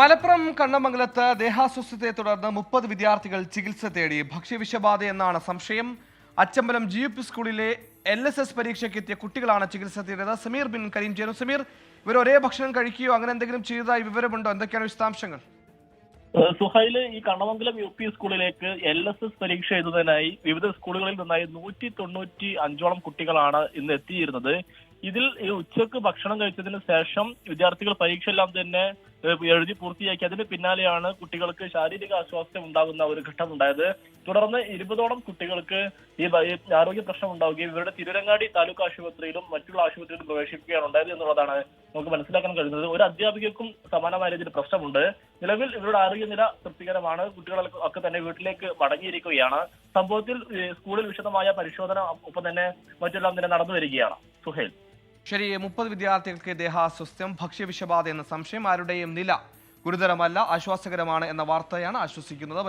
മലപ്പുറം കണ്ണമംഗലത്ത് ദേഹാസ്വസ്ഥതയെ തുടർന്ന് 30 വിദ്യാർത്ഥികൾ ചികിത്സ തേടി. ഭക്ഷ്യവിഷബാധ എന്നാണ് സംശയം. അച്ചമ്പലം GUP സ്കൂളിലെ LSS പരീക്ഷയ്ക്ക് എത്തിയ കുട്ടികളാണ് ചികിത്സ തേടിയത്. സമീർ ബിൻ കരീം ചേരും. സമീർ, ഇവർ ഒരേ ഭക്ഷണം കഴിക്കുകയോ അങ്ങനെ എന്തെങ്കിലും ചെയ്തതായി വിവരമുണ്ടോ? എന്തൊക്കെയാണ് വിശദാംശങ്ങൾ? സുഹൈല്, ഈ കണ്ണമംഗലം UP സ്കൂളിലേക്ക് LSS പരീക്ഷ എഴുതുന്നതിനായി വിവിധ സ്കൂളുകളിൽ നിന്നായി 195ഓളം കുട്ടികളാണ് ഇന്ന് എത്തിയിരുന്നത്. ഇതിൽ ഉച്ചക്ക് ഭക്ഷണം കഴിച്ചതിന് ശേഷം വിദ്യാർത്ഥികൾ പരീക്ഷ എല്ലാം തന്നെ എഴുതി പൂർത്തിയാക്കി. അതിന് പിന്നാലെയാണ് കുട്ടികൾക്ക് ശാരീരിക അസ്വാസ്ഥ്യം ഉണ്ടാകുന്ന ഒരു ഘട്ടം ഉണ്ടായത്. തുടർന്ന് 20ഓളം കുട്ടികൾക്ക് ഈ ആരോഗ്യ പ്രശ്നം ഉണ്ടാവുകയും ഇവരുടെ തിരുരങ്ങാടി താലൂക്ക് ആശുപത്രിയിലും മറ്റുള്ള ആശുപത്രിയിലും പ്രവേശിക്കുകയാണ് ഉണ്ടായത് എന്നുള്ളതാണ് നമുക്ക് മനസ്സിലാക്കാൻ കഴിയുന്നത്. ഒരു അധ്യാപികക്കും സമാനമായ രീതിയിൽ പ്രശ്നമുണ്ട്. നിലവിൽ ഇവരുടെ ആരോഗ്യനില തൃപ്തികരമാണ്. കുട്ടികളൊക്കെ തന്നെ വീട്ടിലേക്ക് മടങ്ങിയിരിക്കുകയാണ്. സംഭവത്തിൽ സ്കൂളിൽ വിശദമായ പരിശോധന ഒപ്പം തന്നെ മറ്റെല്ലാം തന്നെ നടന്നു വരികയാണ്. സുഹൈൽ, ശരി, 30 വിദ്യാർത്ഥികൾക്ക് ദേഹാസ്വസ്ഥ്യം, ഭക്ഷ്യവിഷബാധ എന്ന സംശയം. ആരുടെയും നില ഗുരുതരമല്ല, ആശ്വാസകരമാണ് എന്ന വാർത്തയാണ് ആശ്വസിക്കുന്നത്.